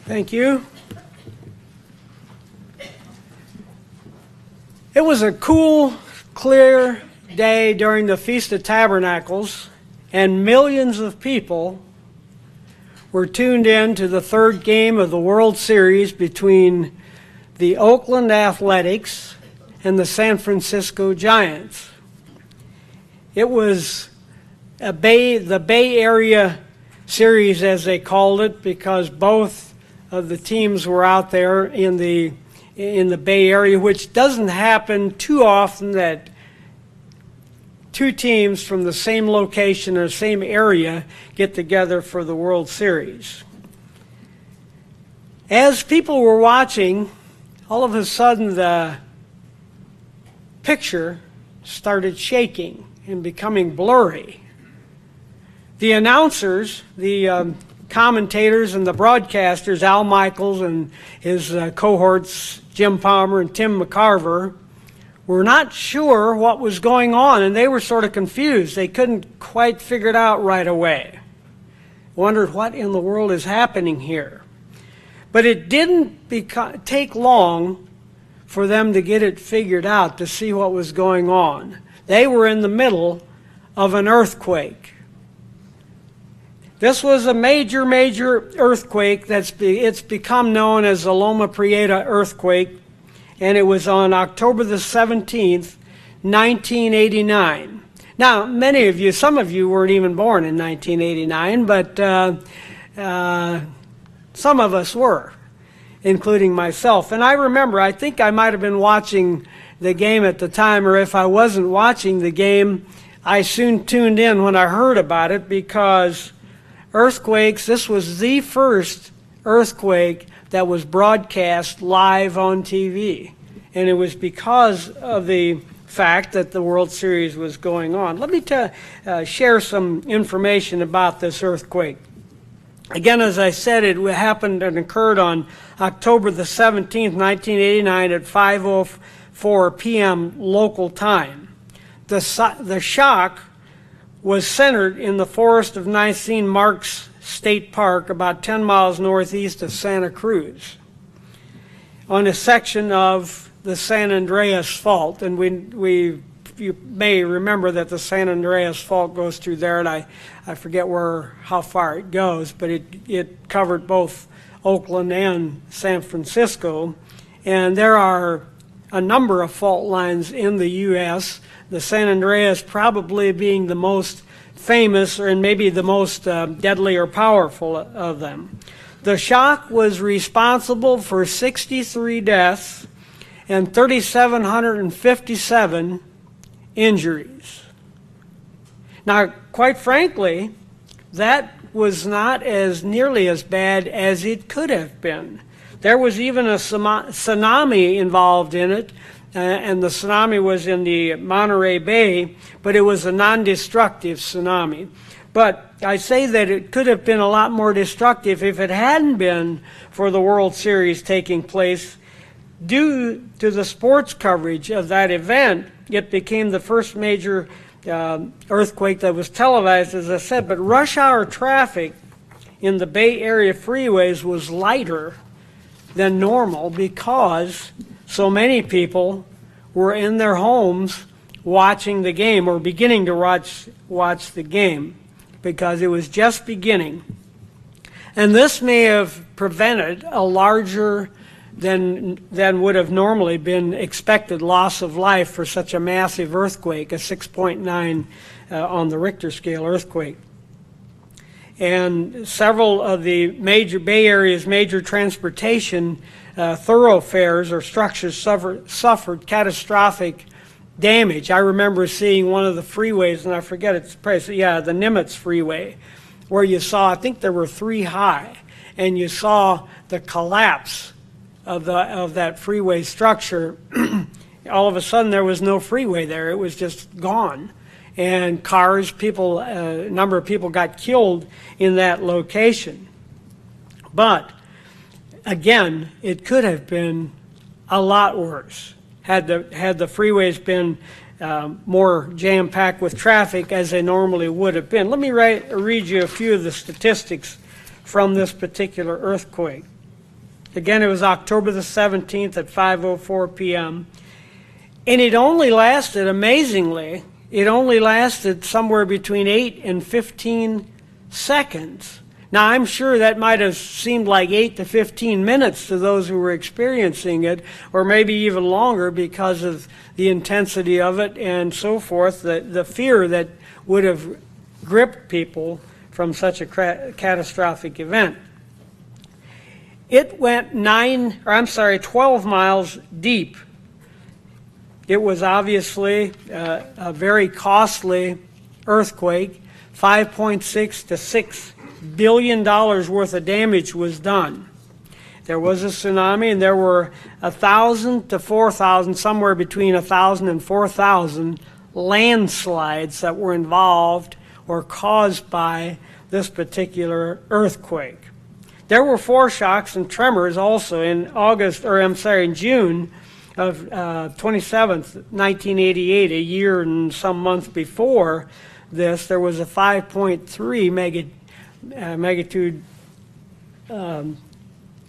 Thank you. It was a cool, clear day during the Feast of Tabernacles, and millions of people were tuned in to the third game of the World Series between the Oakland Athletics and the San Francisco Giants. It was the Bay Area Series, as they called it, because both of the teams were out there in the Bay Area, which doesn't happen too often that two teams from the same location or same area get together for the World Series. As people were watching, all of a sudden the picture started shaking and becoming blurry. The announcers, the commentators and the broadcasters, Al Michaels and his cohorts, Jim Palmer and Tim McCarver, were not sure what was going on, and they were sort of confused. They couldn't quite figure it out right away. Wondered what in the world is happening here. But it didn't take long for them to get it figured out, to see what was going on. They were in the middle of an earthquake. This was a major earthquake it's become known as the Loma Prieta earthquake, and it was on October the 17th, 1989. Now, some of you weren't even born in 1989, but some of us were, including myself. And I remember, I think I might have been watching the game at the time, or if I wasn't watching the game, I soon tuned in when I heard about it, because earthquakes, this was the first earthquake that was broadcast live on TV. And it was because of the fact that the World Series was going on. Let me share some information about this earthquake. Again, as I said, it happened and occurred on October the 17th, 1989 at 5:04 p.m. local time. The shock was centered in the forest of Nisene Marks State Park, about 10 miles northeast of Santa Cruz, on a section of the San Andreas Fault. And you may remember that the San Andreas Fault goes through there, and I forget how far it goes, but it covered both Oakland and San Francisco. And there are a number of fault lines in the U.S., the San Andreas probably being the most famous and maybe the most deadly or powerful of them. The shock was responsible for 63 deaths and 3,757 injuries. Now, quite frankly, that was not nearly as bad as it could have been. There was even a tsunami involved in it, and the tsunami was in the Monterey Bay, but it was a non-destructive tsunami. But I say that it could have been a lot more destructive if it hadn't been for the World Series taking place. Due to the sports coverage of that event, it became the first major earthquake that was televised, as I said. But rush hour traffic in the Bay Area freeways was lighter than normal because so many people were in their homes watching the game, or beginning to watch the game, because it was just beginning. And this may have prevented a larger than would have normally been expected loss of life for such a massive earthquake, a 6.9 on the Richter scale earthquake. And several of the major Bay Area's major transportation thoroughfares or structures suffered catastrophic damage. I remember seeing one of the freeways, and I forget its place, the Nimitz Freeway, where you saw, I think there were 3 high, and you saw the collapse of that freeway structure. All of a sudden there was no freeway there. It was just gone. And cars, people, a number of people got killed in that location. But again, it could have been a lot worse had the freeways been more jam-packed with traffic as they normally would have been. Let me read you a few of the statistics from this particular earthquake. Again, it was October the 17th at 5:04 p.m. And it only lasted, amazingly, it only lasted somewhere between 8 and 15 seconds. Now, I'm sure that might have seemed like 8 to 15 minutes to those who were experiencing it, or maybe even longer because of the intensity of it and so forth, the fear that would have gripped people from such a catastrophic event. It went 12 miles deep. It was obviously a very costly earthquake. $5.6 to $6 billion worth of damage was done. There was a tsunami, and there were 1,000 to 4,000, somewhere between 1,000 and 4,000 landslides that were involved or caused by this particular earthquake. There were foreshocks and tremors also in June of 27th, 1988, a year and some months before this. There was a 5.3 magnitude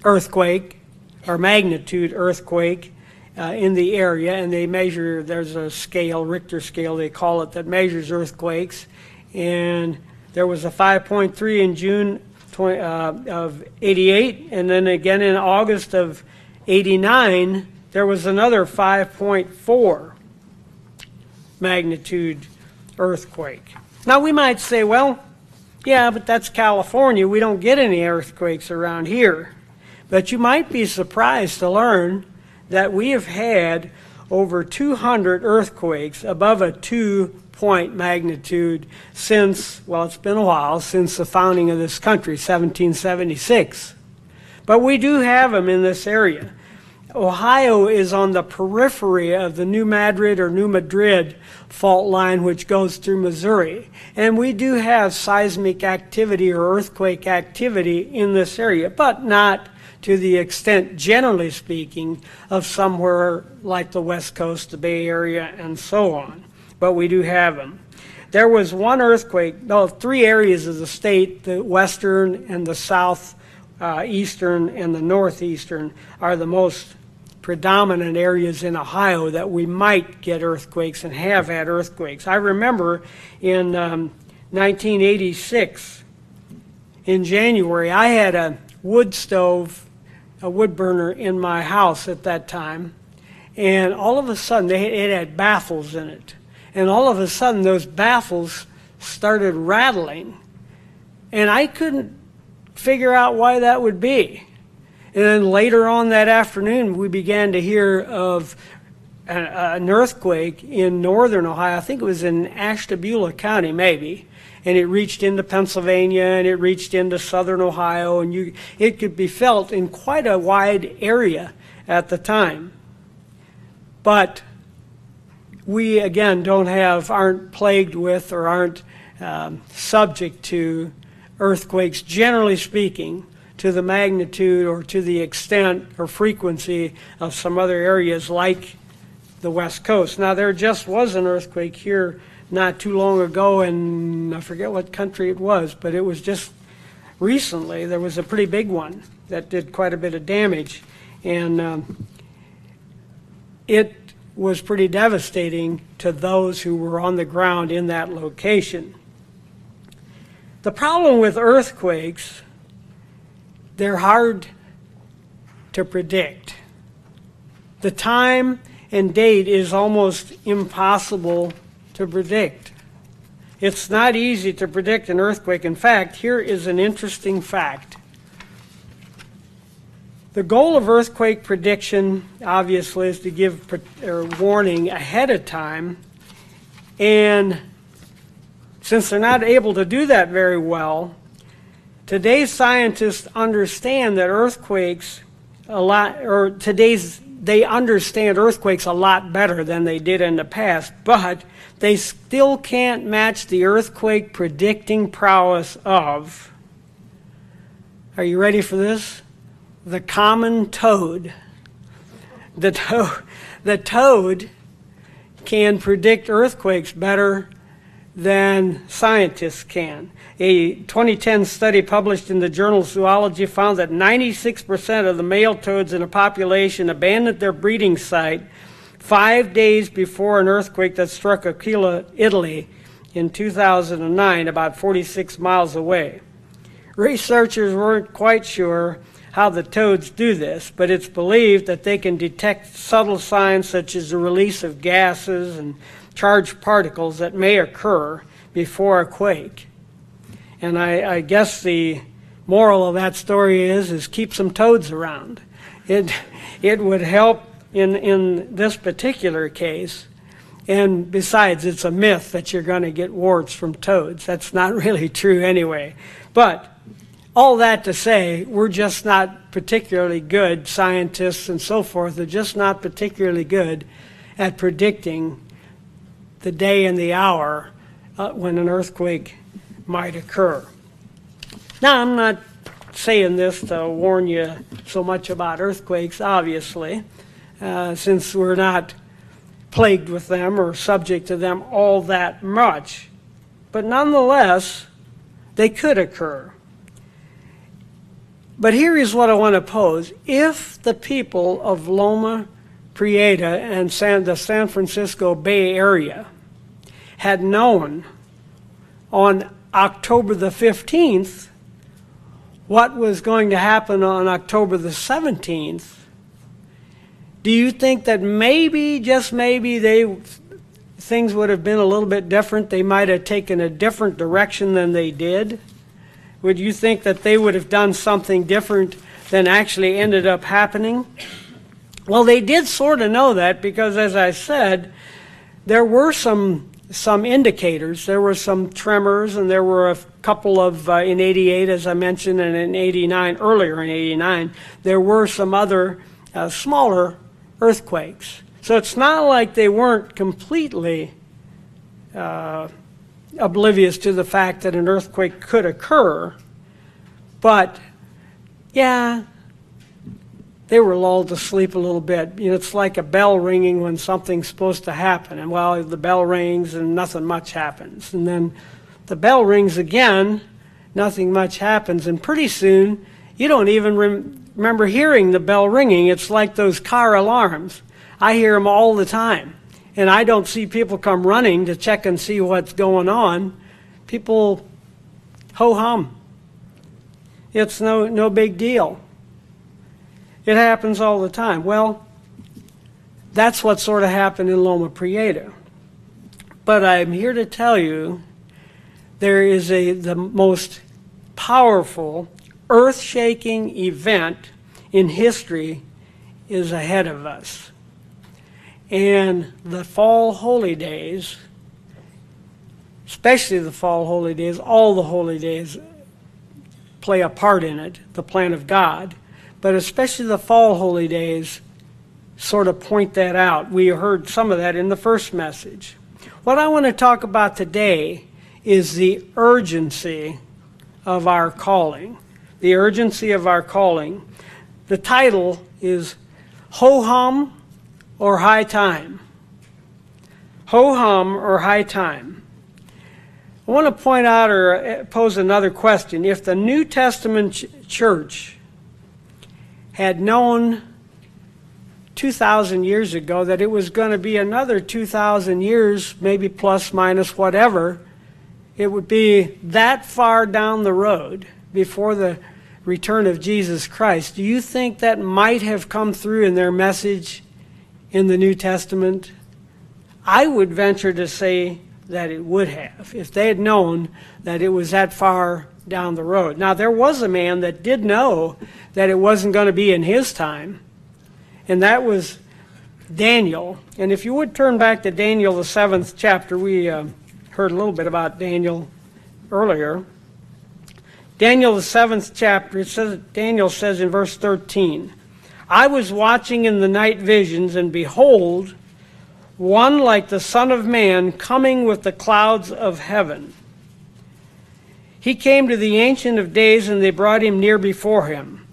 earthquake, or magnitude earthquake in the area, and they measure, there's a scale, Richter scale they call it, that measures earthquakes, and there was a 5.3 in June of 88, and then again in August of 89, there was another 5.4 magnitude earthquake. Now we might say, well, yeah, but that's California. We don't get any earthquakes around here. But you might be surprised to learn that we have had over 200 earthquakes above a 2-point magnitude since, well, it's been a while, since the founding of this country, 1776. But we do have them in this area. Ohio is on the periphery of the New Madrid or New Madrid fault line, which goes through Missouri. And we do have seismic activity or earthquake activity in this area, but not to the extent, generally speaking, of somewhere like the West Coast, the Bay Area, and so on. But we do have them. There was one earthquake, three areas of the state, the western and the southeastern and the northeastern are the most predominant areas in Ohio that we might get earthquakes and have had earthquakes. I remember in 1986, in January, I had a wood stove, a wood burner in my house at that time, and all of a sudden it had baffles in it, and all of a sudden those baffles started rattling, and I couldn't figure out why that would be. And then later on that afternoon, we began to hear of an earthquake in northern Ohio. I think it was in Ashtabula County, maybe. And it reached into Pennsylvania, and it reached into southern Ohio, and it could be felt in quite a wide area at the time. But we, again, aren't plagued with or aren't subject to earthquakes, generally speaking, to the magnitude or to the extent or frequency of some other areas like the West Coast. Now, there just was an earthquake here not too long ago, and I forget what country it was, but it was just recently. There was a pretty big one that did quite a bit of damage, and it was pretty devastating to those who were on the ground in that location. The problem with earthquakes, they're hard to predict. The time and date is almost impossible to predict. It's not easy to predict an earthquake. In fact, here is an interesting fact. The goal of earthquake prediction, obviously, is to give warning ahead of time. And since they're not able to do that very well, today's scientists understand that earthquakes they understand earthquakes a lot better than they did in the past, but they still can't match the earthquake predicting prowess of, are you ready for this? The common toad. The toad can predict earthquakes better than scientists can. A 2010 study published in the journal Zoology found that 96% of the male toads in a population abandoned their breeding site 5 days before an earthquake that struck Aquila, Italy in 2009, about 46 miles away. Researchers weren't quite sure how the toads do this, but it's believed that they can detect subtle signs such as the release of gases and charged particles that may occur before a quake. And I guess the moral of that story is keep some toads around. It would help in this particular case. And besides, it's a myth that you're going to get warts from toads. That's not really true anyway. But all that to say, we're just not particularly good, scientists and so forth are just not particularly good at predicting the day and the hour when an earthquake might occur. Now, I'm not saying this to warn you so much about earthquakes, obviously, since we're not plagued with them or subject to them all that much. But nonetheless, they could occur. But here is what I want to pose. If the people of Loma Prieta and the San Francisco Bay Area had known on October the 15th what was going to happen on October the 17th, do you think that maybe, just maybe, things would have been a little bit different? They might have taken a different direction than they did? Would you think that they would have done something different than actually ended up happening? Well, they did sort of know that because, as I said, there were some indicators. There were some tremors, and there were a couple of, in 88, as I mentioned, and in 89, earlier in 89, there were some other smaller earthquakes. So it's not like they weren't completely oblivious to the fact that an earthquake could occur, but yeah, they were lulled to sleep a little bit. You know, it's like a bell ringing when something's supposed to happen, and well, the bell rings and nothing much happens, and then the bell rings again, nothing much happens, and pretty soon you don't even remember hearing the bell ringing. It's like those car alarms. I hear them all the time. And I don't see people come running to check and see what's going on. People ho-hum. It's no big deal. It happens all the time. Well, that's what sort of happened in Loma Prieta. But I'm here to tell you there is the most powerful, earth-shaking event in history is ahead of us. And the fall holy days, especially the fall holy days, all the holy days play a part in it, the plan of God, but especially the fall holy days sort of point that out. We heard some of that in the first message. What I want to talk about today is the urgency of our calling. The urgency of our calling. The title is Ho-Hum or High Time. Ho-hum or high time. I want to point out or pose another question. If the New Testament church had known 2,000 years ago that it was going to be another 2,000 years, maybe plus, minus, whatever, it would be that far down the road before the return of Jesus Christ, do you think that might have come through in their message in the New Testament? I would venture to say that it would have, if they had known that it was that far down the road. Now, there was a man that did know that it wasn't going to be in his time, and that was Daniel. And if you would turn back to Daniel, the 7th chapter, we heard a little bit about Daniel earlier. Daniel, the 7th chapter, Daniel says in verse 13, I was watching in the night visions, and behold, one like the Son of Man coming with the clouds of heaven. He came to the Ancient of Days, and they brought him near before him.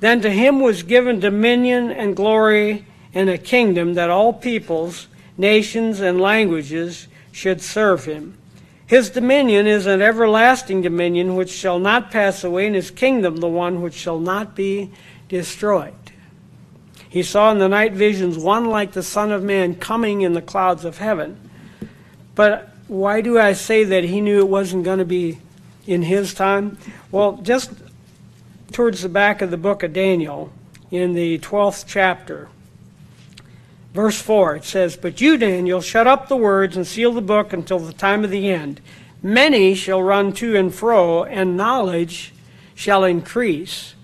Then to him was given dominion and glory and a kingdom that all peoples, nations, and languages should serve him. His dominion is an everlasting dominion which shall not pass away, and his kingdom the one which shall not be destroyed. He saw in the night visions one like the Son of Man coming in the clouds of heaven. But why do I say that he knew it wasn't going to be in his time? Well, just towards the back of the book of Daniel, in the 12th chapter, verse 4, it says, "But you, Daniel, shut up the words and seal the book until the time of the end. Many shall run to and fro, and knowledge shall increase."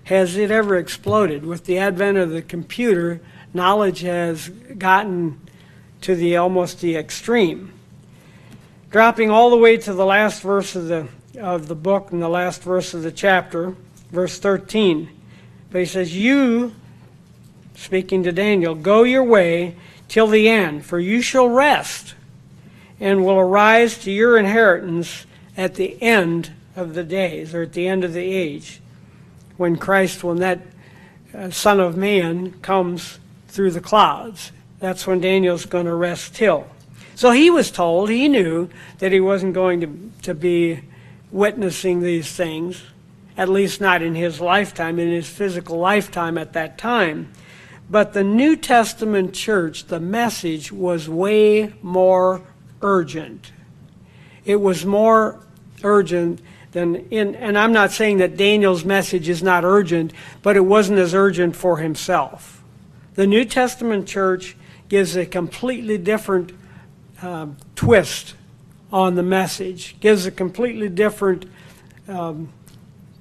Has it ever exploded? With the advent of the computer, knowledge has gotten to almost the extreme. Dropping all the way to the last verse of the book and the last verse of the chapter, verse 13. But he says, "You," speaking to Daniel, "go your way till the end, for you shall rest, and will arise to your inheritance at the end of the days," or at the end of the age, when that Son of Man comes through the clouds. That's when Daniel's going to rest till. So he was told, he knew that he wasn't going to be witnessing these things, at least not in his lifetime, in his physical lifetime at that time. But the New Testament church, the message was way more urgent. It was more urgent and I'm not saying that Daniel's message is not urgent, but it wasn't as urgent for himself. The New Testament church gives a completely different twist on the message, gives a completely different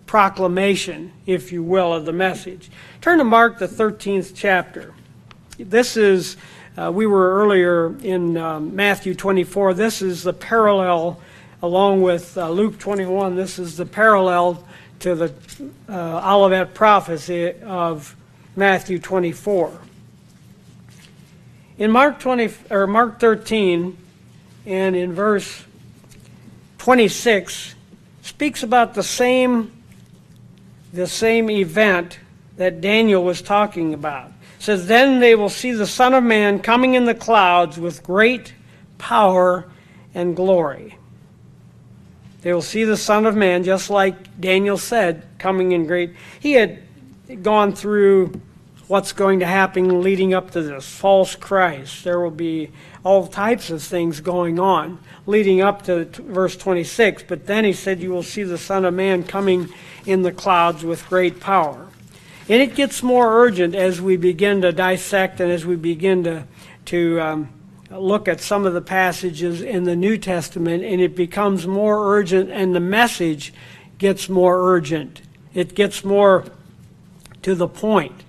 proclamation, if you will, of the message. Turn to Mark, the 13th chapter. This is, we were earlier in Matthew 24. This is the parallel, along with Luke 21. This is the parallel to the Olivet prophecy of Matthew 24. In Mark 13 and in verse 26 speaks about the same event that Daniel was talking about. It says, "Then they will see the Son of Man coming in the clouds with great power and glory." They will see the Son of Man, just like Daniel said, coming in great. He had gone through what's going to happen leading up to this false Christ. There will be all types of things going on leading up to verse 26. But then he said, "You will see the Son of Man coming in the clouds with great power." And it gets more urgent as we begin to dissect and as we begin to look at some of the passages in the New Testament, and it becomes more urgent, and the message gets more urgent. It gets more to the point.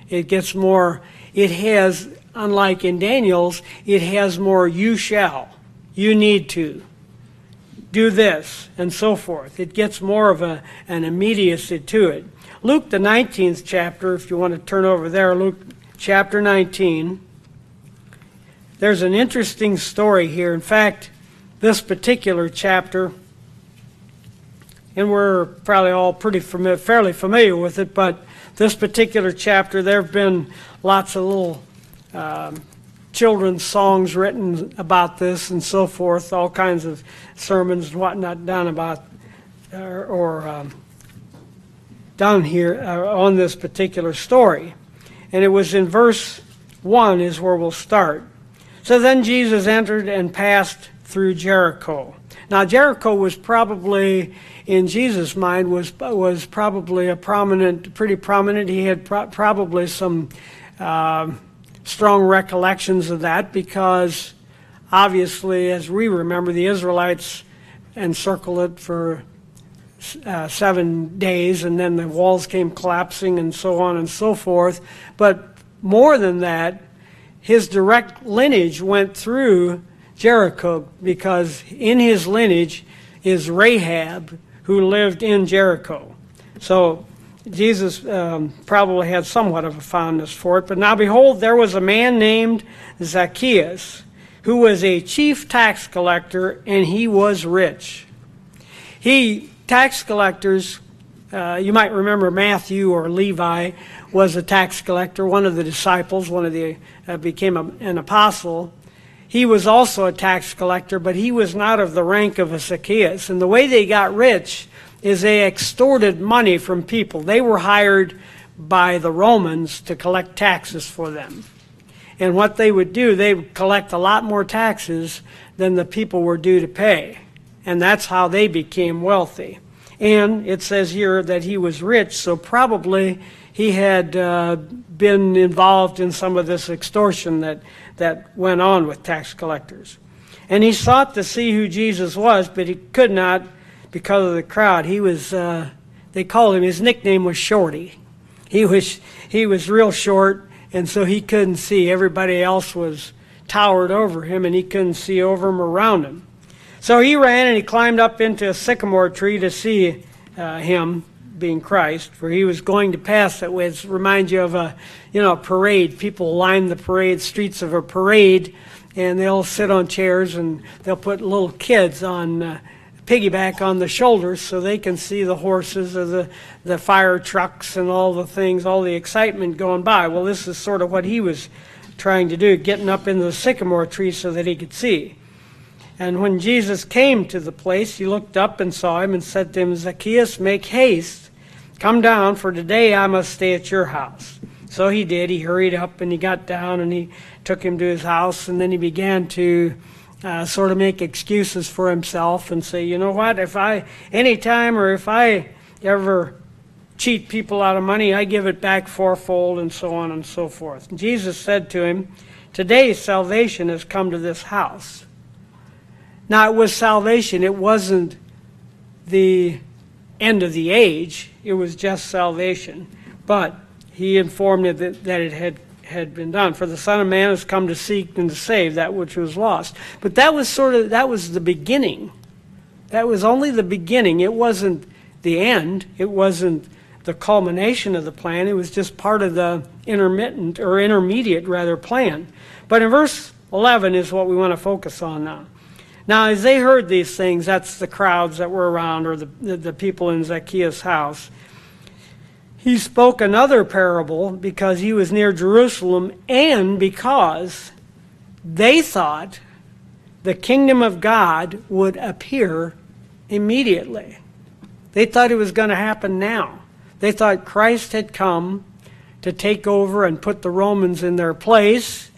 It gets more, it has, unlike in Daniel's, it has more "you shall," "you need to," "do this," and so forth. It gets more of an immediacy to it. Luke, the 19th chapter, if you want to turn over there, Luke chapter 19. There's an interesting story here. In fact, this particular chapter, and we're probably all fairly familiar with it, but this particular chapter, there have been lots of little children's songs written about this and so forth, all kinds of sermons and whatnot done about done here on this particular story. And it was in verse 1 is where we'll start. So then Jesus entered and passed through Jericho. Now Jericho was probably, in Jesus' mind, was probably pretty prominent. He had probably some strong recollections of that, because obviously, as we remember, the Israelites encircled it for 7 days, and then the walls came collapsing and so on and so forth. But more than that, his direct lineage went through Jericho, because in his lineage is Rahab, who lived in Jericho. So Jesus probably had somewhat of a fondness for it. But now behold, there was a man named Zacchaeus, who was a chief tax collector, and he was rich. Tax collectors, you might remember Matthew or Levi was a tax collector, one of the disciples, became an apostle. he was also a tax collector, but he was not of the rank of a Zacchaeus. And the way they got rich is they extorted money from people. They were hired by the Romans to collect taxes for them. And what they would do, they would collect a lot more taxes than the people were due to pay. And that's how they became wealthy. And it says here that he was rich, so probably he had been involved in some of this extortion that went on with tax collectors. And he sought to see who Jesus was, but he could not because of the crowd. He was, they called him, his nickname was Shorty. He was real short, and so he couldn't see. Everybody else was towered over him, and he couldn't see over him or around him. So he ran and he climbed up into a sycamore tree to see him, being Christ, for he was going to pass that way. It reminds you of a parade. People line the parade streets of a parade, and they'll sit on chairs and they'll put little kids on piggyback on the shoulders so they can see the horses or the fire trucks and all the things, all the excitement going by. Well, this is sort of what he was trying to do, getting up into the sycamore tree so that he could see. And when Jesus came to the place, he looked up and saw him and said to him, Zacchaeus, make haste, come down, for today I must stay at your house. So he did. He hurried up and he got down and he took him to his house, and then he began to sort of make excuses for himself and say, you know what, if I ever cheat people out of money, I give it back fourfold, and so on and so forth. And Jesus said to him, today salvation has come to this house. Now, it was salvation. It wasn't the end of the age. It was just salvation. But he informed him that it had been done. For the Son of Man has come to seek and to save that which was lost. But that was the beginning. That was only the beginning. It wasn't the end. It wasn't the culmination of the plan. It was just part of the intermediate plan. But in verse 11 is what we want to focus on now. Now, as they heard these things, that's the crowds that were around, or the people in Zacchaeus' house, he spoke another parable because he was near Jerusalem and because they thought the kingdom of God would appear immediately. They thought it was going to happen now. They thought Christ had come to take over and put the Romans in their place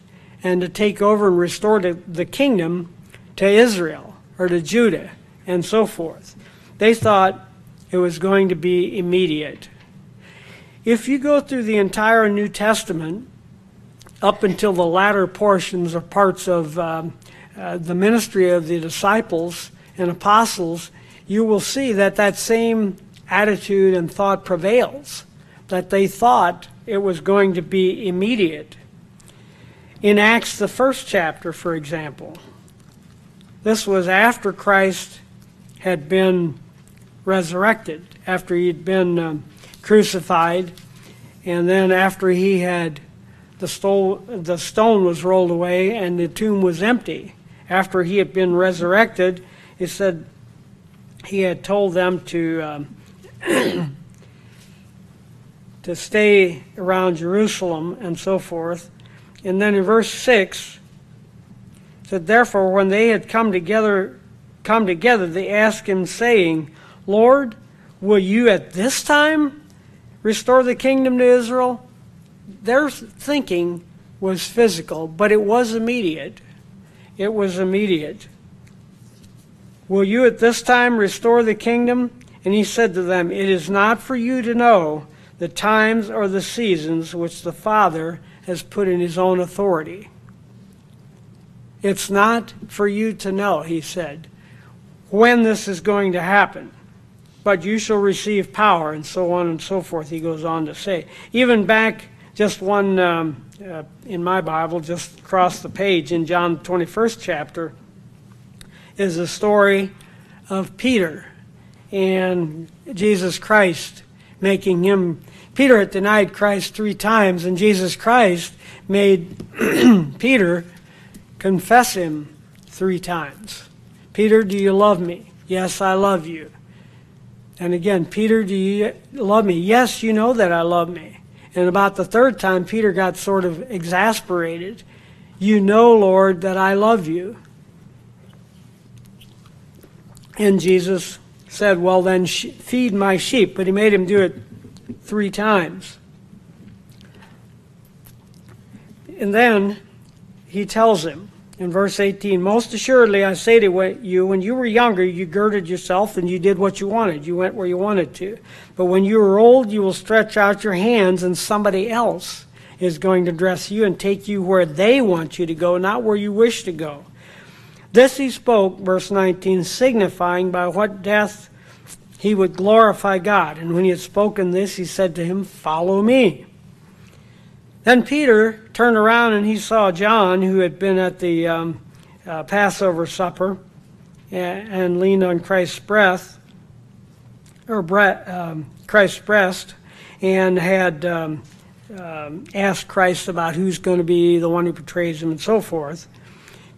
and to take over and restore the kingdom to Israel or to Judah and so forth. They thought it was going to be immediate. If you go through the entire New Testament, up until the latter portions or parts of the ministry of the disciples and apostles, you will see that same attitude and thought prevails, that they thought it was going to be immediate. In Acts, the 1st chapter, for example, this was after Christ had been resurrected, after he'd been crucified, and then after he had the stone was rolled away and the tomb was empty. After he had been resurrected, it said he had told them to to stay around Jerusalem and so forth. And then in verse 6, it said, therefore, when they had come together, they asked him, saying, Lord, will you at this time restore the kingdom to Israel? Their thinking was physical, but it was immediate. It was immediate. Will you at this time restore the kingdom? And he said to them, it is not for you to know the times or the seasons which the Father has put in his own authority. It's not for you to know, he said, when this is going to happen. But you shall receive power, and so on and so forth, he goes on to say. Even back, just one in my Bible, just across the page, in John 21st chapter, is the story of Peter and Jesus Christ making him. Peter had denied Christ 3 times, and Jesus Christ made Peter confess him 3 times. Peter, do you love me? Yes, I love you. And again, Peter, do you love me? Yes, you know that I love me. And about the 3rd time, Peter got sort of exasperated. You know, Lord, that I love you. And Jesus said, well, then feed my sheep. But he made him do it 3 times. And then he tells him in verse 18, most assuredly I say to you, when you were younger, you girded yourself and you did what you wanted. You went where you wanted to. But when you are old, you will stretch out your hands and somebody else is going to dress you and take you where they want you to go, not where you wish to go. This he spoke, verse 19, signifying by what death he would glorify God. And when he had spoken this, he said to him, follow me. Then Peter turned around and he saw John, who had been at the Passover supper, and leaned on Christ's breast, and had asked Christ about who's going to be the one who betrays him and so forth.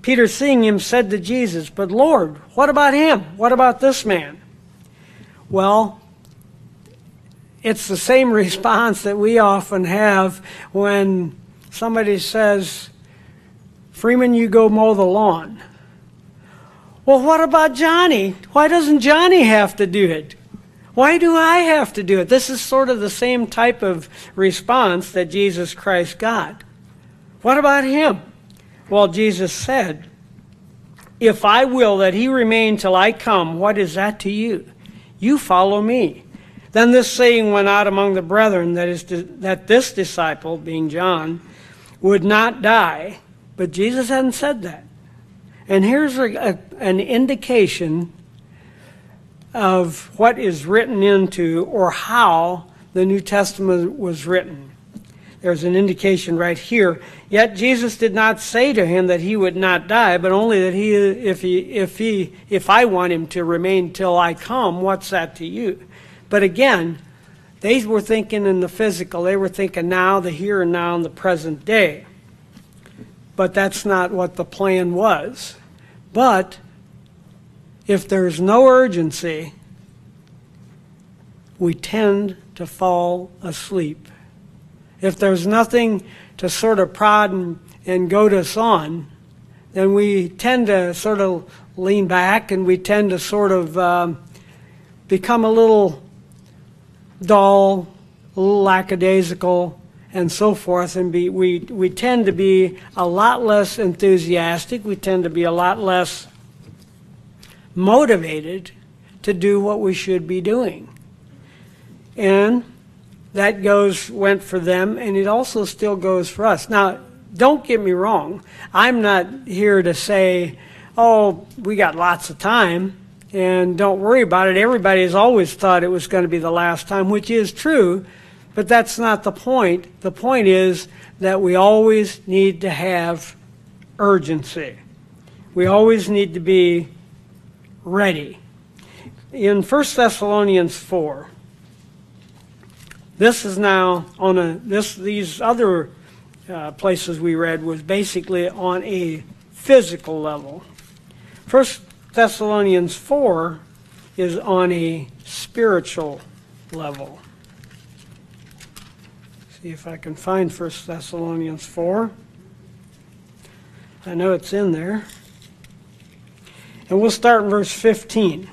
Peter, seeing him, said to Jesus, but Lord, what about him? What about this man? Well, it's the same response that we often have when somebody says, Freeman, you go mow the lawn. Well, what about Johnny? Why doesn't Johnny have to do it? Why do I have to do it? This is sort of the same type of response that Jesus Christ got. What about him? Well, Jesus said, if I will that he remain till I come, what is that to you? You follow me. Then this saying went out among the brethren, that this disciple, being John, would not die. But Jesus hadn't said that. And here's an indication of what is written into, or how the New Testament was written. There's an indication right here. Yet Jesus did not say to him that he would not die, but only that if I want him to remain till I come, what's that to you? But again, they were thinking in the physical. They were thinking now, the here and now, in the present day. But that's not what the plan was. But if there's no urgency, we tend to fall asleep. If there's nothing to sort of prod and goad us on, then we tend to sort of lean back, and we tend to sort of become a little dull, a little lackadaisical, and so forth. And we tend to be a lot less enthusiastic. We tend to be a lot less motivated to do what we should be doing. And that went for them, and it also still goes for us. Now, don't get me wrong. I'm not here to say, oh, we got lots of time, and don't worry about it. Everybody has always thought it was going to be the last time, which is true, but that's not the point. The point is that we always need to have urgency. We always need to be ready. In 1 Thessalonians 4, this is now on these other places we read was basically on a physical level. 1 Thessalonians 4 is on a spiritual level. See if I can find 1 Thessalonians 4. I know it's in there. And we'll start in verse 15.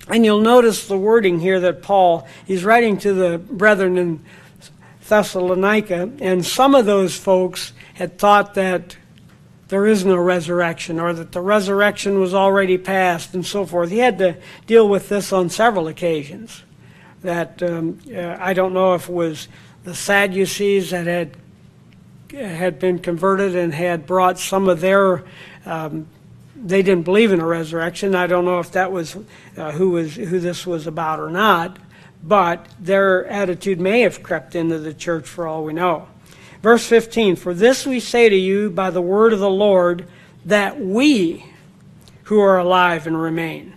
And you'll notice the wording here that Paul, he's writing to the brethren in Thessalonica, and some of those folks had thought that there is no resurrection, or that the resurrection was already past, and so forth. He had to deal with this on several occasions. That I don't know if it was the Sadducees that had been converted and had brought some of their they didn't believe in a resurrection. I don't know if that was who this was about or not, but their attitude may have crept into the church for all we know. Verse 15, for this we say to you by the word of the Lord, that we who are alive and remain.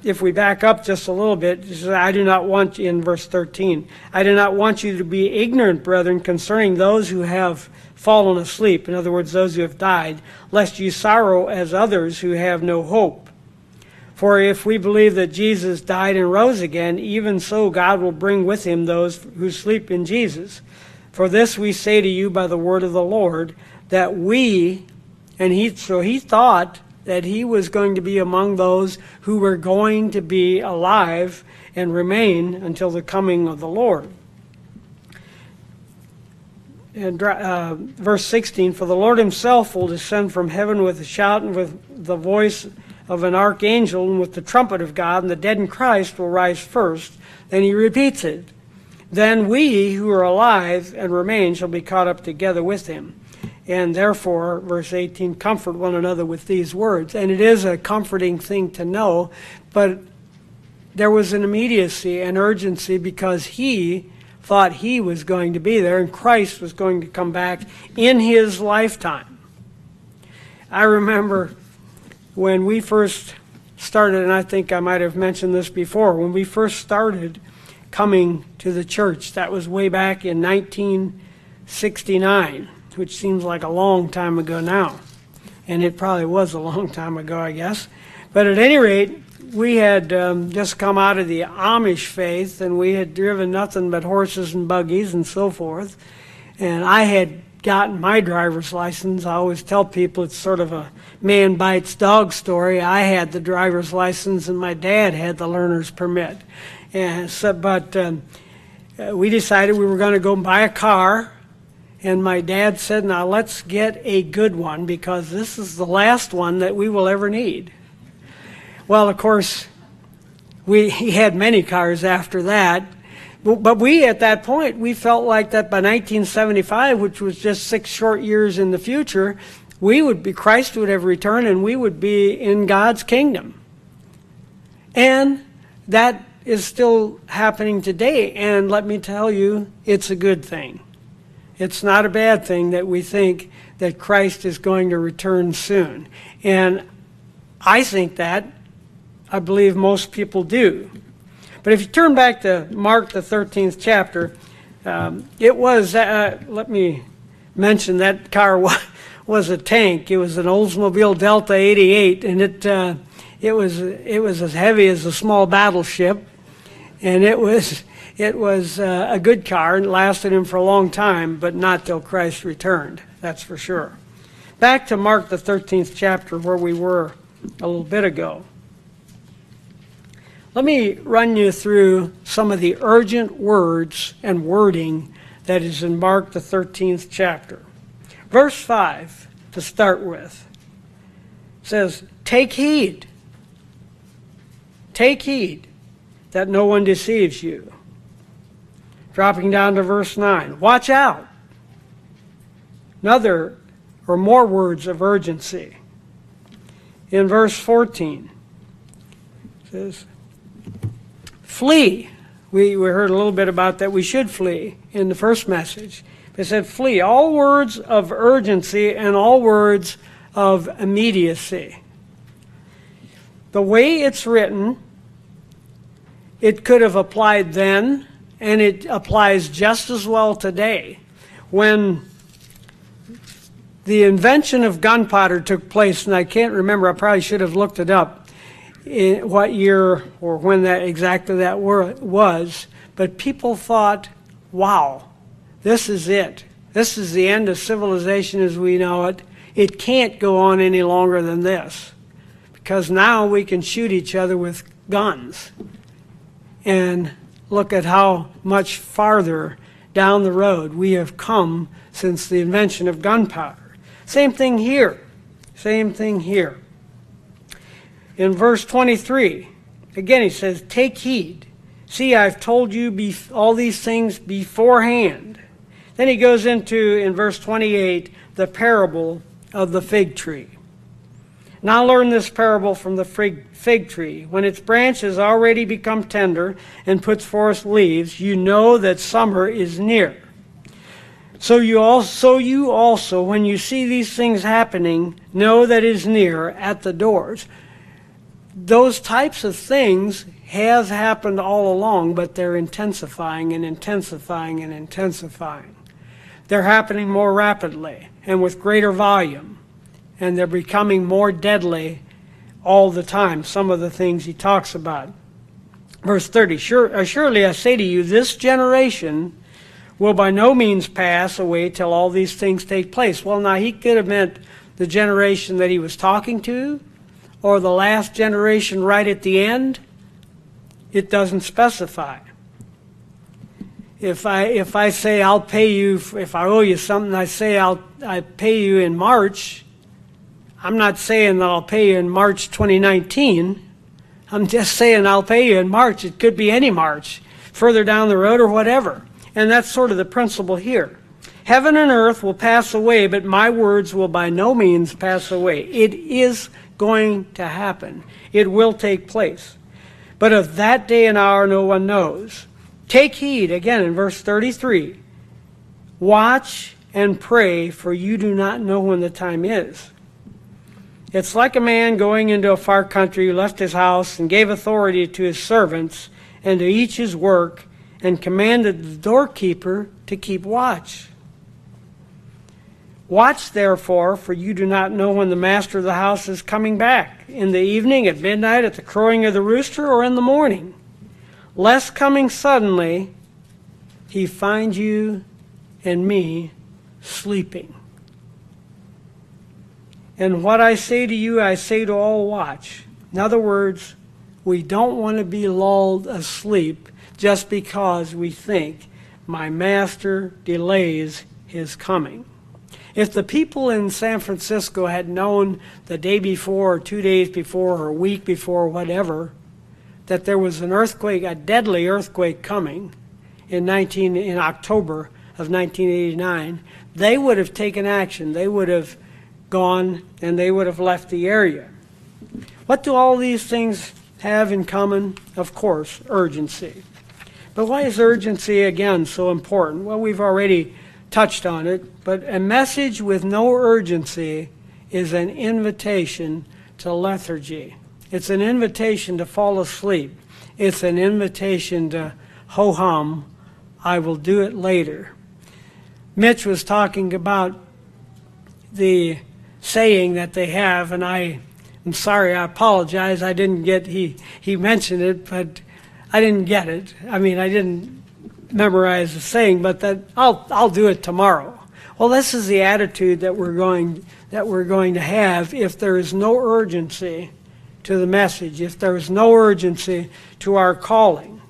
If we back up just a little bit, I do not want you, in verse 13, I do not want you to be ignorant, brethren, concerning those who have fallen asleep, in other words, those who have died, lest you sorrow as others who have no hope. For if we believe that Jesus died and rose again, even so God will bring with him those who sleep in Jesus. For this we say to you by the word of the Lord, that so he thought that he was going to be among those who were going to be alive and remain until the coming of the Lord. And verse 16, for the Lord himself will descend from heaven with a shout and with the voice of an archangel and with the trumpet of God, and the dead in Christ will rise first. Then he repeats it. Then we who are alive and remain shall be caught up together with him. And therefore, verse 18, comfort one another with these words. And it is a comforting thing to know, but there was an immediacy and urgency because he thought he was going to be there and Christ was going to come back in his lifetime. I remember when we first started, and I think I might have mentioned this before, when we first started coming to the church, that was way back in 1969. Which seems like a long time ago now. And it probably was a long time ago, I guess. But at any rate, we had just come out of the Amish faith, and we had driven nothing but horses and buggies and so forth. And I had gotten my driver's license. I always tell people it's sort of a man bites dog story. I had the driver's license, and my dad had the learner's permit. And so, but we decided we were going to go buy a car. And my dad said, now let's get a good one because this is the last one that we will ever need. Well, of course, he had many cars after that. But we, at that point, we felt like that by 1975, which was just 6 short years in the future, Christ would have returned and we would be in God's kingdom. And that is still happening today. And let me tell you, it's a good thing. It's not a bad thing that we think that Christ is going to return soon. And I think that. I believe most people do. But if you turn back to Mark, the 13th chapter, let me mention that car was a tank. It was an Oldsmobile Delta 88, and it was as heavy as a small battleship. And it was a good car and lasted him for a long time, but not till Christ returned, that's for sure. Back to Mark, the 13th chapter, where we were a little bit ago. Let me run you through some of the urgent words and wording that is in Mark, the 13th chapter. Verse 5, to start with, says, take heed that no one deceives you. Dropping down to verse 9, watch out. Another or more words of urgency. In verse 14, it says, flee. We heard a little bit about that. We should flee in the first message. It said flee. All words of urgency and all words of immediacy. The way it's written, it could have applied then, and it applies just as well today. When the invention of gunpowder took place, and I can't remember, I probably should have looked it up, in what year or when that was, but people thought, wow, this is it. This is the end of civilization as we know it. It can't go on any longer than this, because now we can shoot each other with guns. And look at how much farther down the road we have come since the invention of gunpowder. Same thing here. Same thing here. In verse 23, again he says, take heed. See, I've told you all these things beforehand. Then he goes into, in verse 28, the parable of the fig tree. Now learn this parable from the fig tree. When its branch has already become tender and puts forth leaves, you know that summer is near. So you also, when you see these things happening, know that it is near at the doors. Those types of things has happened all along, but they're intensifying and intensifying and intensifying. They're happening more rapidly and with greater volume, and they're becoming more deadly all the time, some of the things he talks about. Verse 30, surely I say to you, this generation will by no means pass away till all these things take place. Well, now he could have meant the generation that he was talking to, or the last generation right at the end. It doesn't specify. If I say I'll pay you, if I owe you something, I say I pay you in March, I'm not saying that I'll pay you in March 2019. I'm just saying I'll pay you in March. It could be any March, further down the road or whatever. And that's sort of the principle here. Heaven and earth will pass away, but my words will by no means pass away. It is going to happen. It will take place. But of that day and hour no one knows. Take heed, again in verse 33. Watch and pray, for you do not know when the time is. It's like a man going into a far country who left his house and gave authority to his servants and to each his work, and commanded the doorkeeper to keep watch. Watch therefore, for you do not know when the master of the house is coming back, in the evening, at midnight, at the crowing of the rooster, or in the morning, lest coming suddenly he find you and me sleeping. And what I say to you, I say to all, watch. In other words, we don't want to be lulled asleep just because we think my master delays his coming. If the people in San Francisco had known the day before, or 2 days before, or a week before, whatever, that there was an earthquake, a deadly earthquake coming in October of 1989, they would have taken action. They would have gone and they would have left the area. What do all these things have in common? Of course, urgency. But why is urgency, again, so important? Well, we've already touched on it, but a message with no urgency is an invitation to lethargy. It's an invitation to fall asleep. It's an invitation to ho-hum, I will do it later. Mitch was talking about the saying that they have, and I'm sorry, I apologize, I didn't get, he mentioned it, but I didn't get it. I mean, I didn't memorize the saying, but that I'll do it tomorrow. Well, this is the attitude that we're going to have if there is no urgency to the message, if there is no urgency to our calling.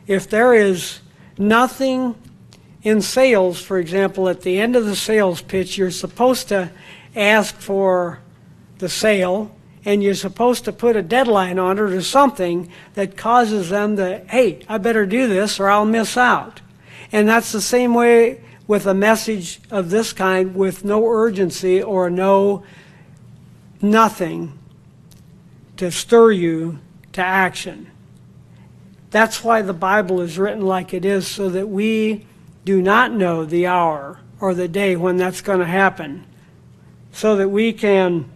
If there is nothing in sales, for example, at the end of the sales pitch, you're supposed to ask for the sale, and you're supposed to put a deadline on it or something that causes them to, hey, I better do this or I'll miss out. And that's the same way with a message of this kind with no urgency or nothing to stir you to action. That's why the Bible is written like it is, so that we do not know the hour or the day when that's going to happen, so that we can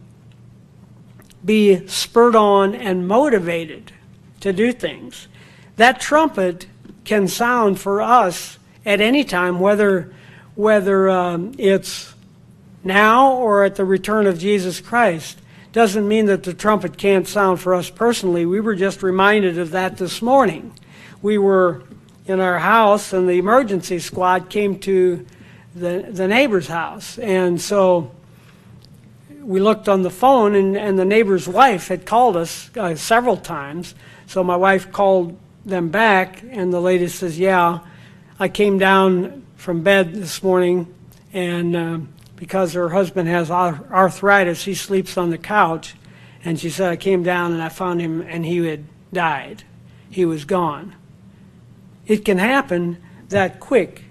be spurred on and motivated to do things. That trumpet can sound for us at any time, whether it's now or at the return of Jesus Christ. Doesn't mean that the trumpet can't sound for us personally. We were just reminded of that this morning. We were in our house and the emergency squad came to the neighbor's house. And so we looked on the phone, and the neighbor's wife had called us several times. So my wife called them back, and the lady says, yeah, I came down from bed this morning, and because her husband has arthritis, he sleeps on the couch. And she said, I came down and I found him, and he had died. He was gone. It can happen that quick.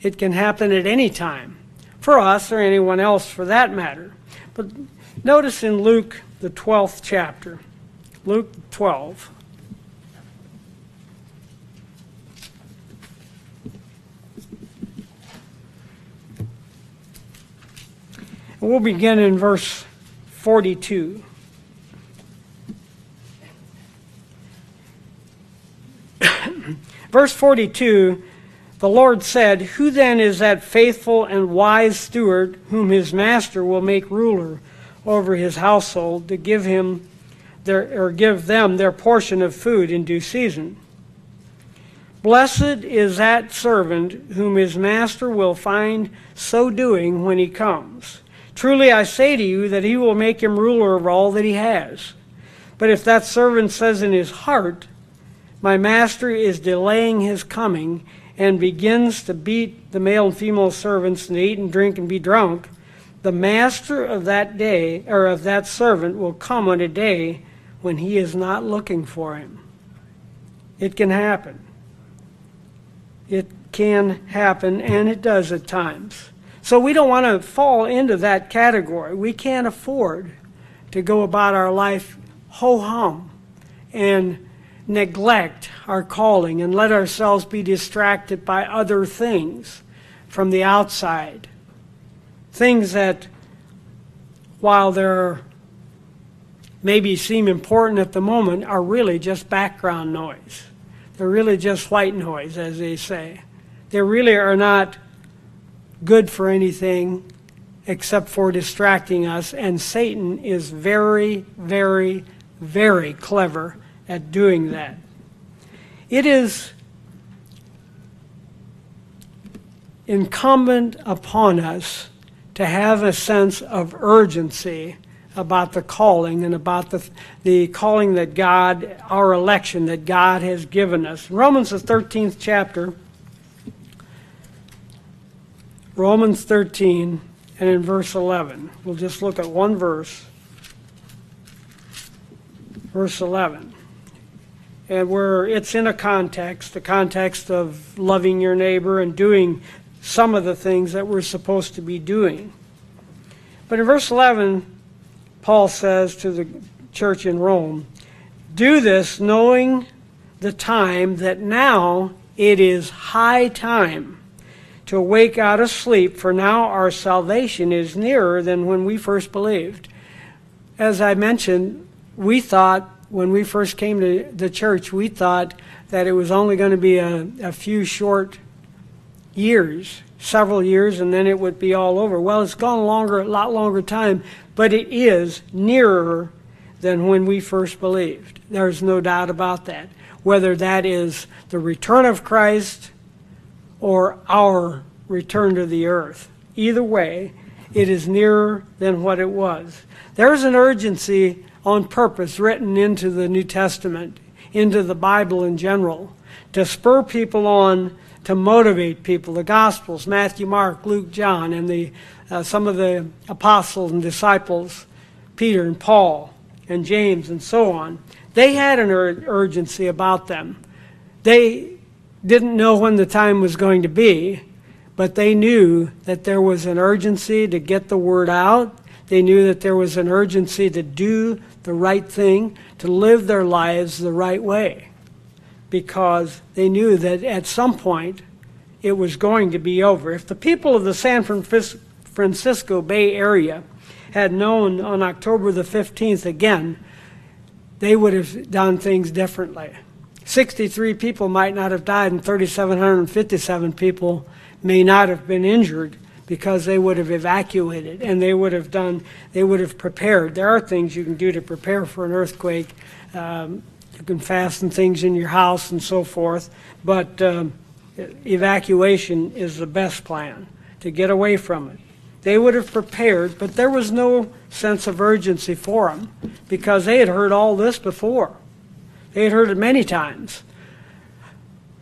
It can happen at any time, for us or anyone else for that matter. But notice in Luke, the 12th chapter, Luke 12. And we'll begin in verse 42. Verse 42, the Lord said, who then is that faithful and wise steward whom his master will make ruler over his household to give them their portion of food in due season? Blessed is that servant whom his master will find so doing when he comes. Truly I say to you that he will make him ruler of all that he has. But if that servant says in his heart, my master is delaying his coming, and begins to beat the male and female servants and eat and drink and be drunk, the master of that day, or of that servant, will come on a day when he is not looking for him. It can happen. It can happen, and it does at times. So we don't want to fall into that category. We can't afford to go about our life ho-hum and neglect our calling and let ourselves be distracted by other things from the outside. Things that, while they're maybe seem important at the moment, are really just background noise. They're really just white noise, as they say. They really are not good for anything except for distracting us, and Satan is very, very, very clever at doing that. It is incumbent upon us to have a sense of urgency about the calling and about the calling that God, our election that God has given us. Romans, the 13th chapter, Romans 13, and in verse 11. We'll just look at one verse. Verse 11. And where it's in a context, the context of loving your neighbor and doing some of the things that we're supposed to be doing. But in verse 11, Paul says to the church in Rome, do this knowing the time that now it is high time to awake out of sleep, for now our salvation is nearer than when we first believed. As I mentioned, we thought when we first came to the church, we thought that it was only going to be a few short years, several years, and then it would be all over. Well, it's gone a lot longer time, but it is nearer than when we first believed. There's no doubt about that. Whether that is the return of Christ or our return to the earth. Either way, it is nearer than what it was. There's an urgency on purpose written into the New Testament, into the Bible in general, to spur people on, to motivate people. The Gospels, Matthew, Mark, Luke, John, and some of the apostles and disciples, Peter and Paul and James and so on, they had an urgency about them. They didn't know when the time was going to be, but they knew that there was an urgency to get the word out. They knew that there was an urgency to do the right thing, to live their lives the right way, because they knew that at some point it was going to be over. If the people of the San Francisco Bay Area had known on October the 15th again, they would have done things differently. 63 people might not have died, and 3,757 people may not have been injured, because they would have evacuated and they would have prepared. There are things you can do to prepare for an earthquake. You can fasten things in your house and so forth, but evacuation is the best plan to get away from it. They would have prepared, but there was no sense of urgency for them, because they had heard all this before. They had heard it many times.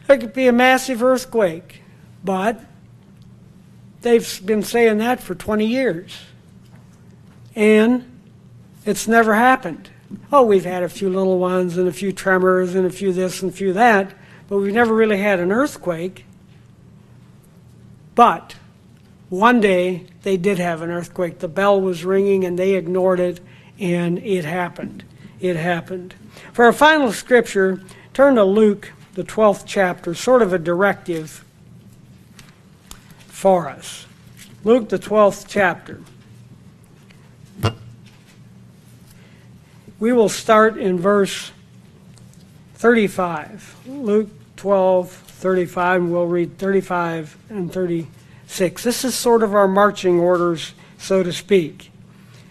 There could be a massive earthquake, but they've been saying that for 20 years. And it's never happened. Oh, we've had a few little ones and a few tremors and a few this and a few that, but we've never really had an earthquake. But one day they did have an earthquake. The bell was ringing and they ignored it, and it happened. It happened. For our final scripture, turn to Luke, the 12th chapter, sort of a directive for us. Luke, the 12th chapter. We will start in verse 35. Luke 12:35, and we'll read 35 and 36. This is sort of our marching orders, so to speak.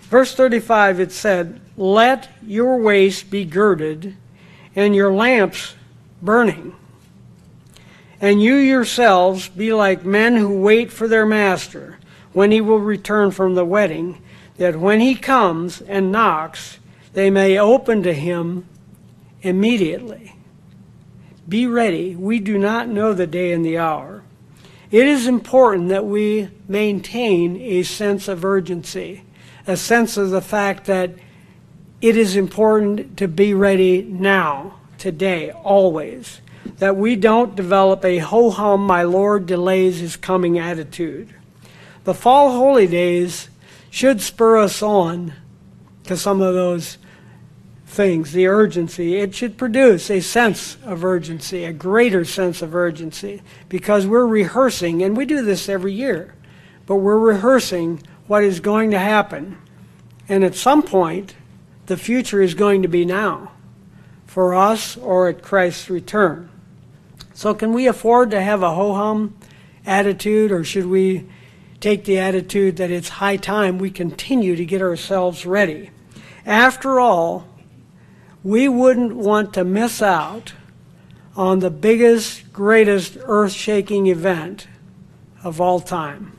Verse 35, it said, "Let your waist be girded and your lamps burning. And you yourselves be like men who wait for their master when he will return from the wedding, that when he comes and knocks, they may open to him immediately. Be ready. We do not know the day and the hour. It is important that we maintain a sense of urgency, a sense of the fact that it is important to be ready now, today, always. That we don't develop a ho-hum, my Lord delays his coming attitude. The fall holy days should spur us on to some of those things, the urgency. It should produce a sense of urgency, a greater sense of urgency, because we're rehearsing, and we do this every year, but we're rehearsing what is going to happen. And at some point, the future is going to be now, for us or at Christ's return. So can we afford to have a ho-hum attitude, or should we take the attitude that it's high time we continue to get ourselves ready? After all, we wouldn't want to miss out on the biggest, greatest earth-shaking event of all time.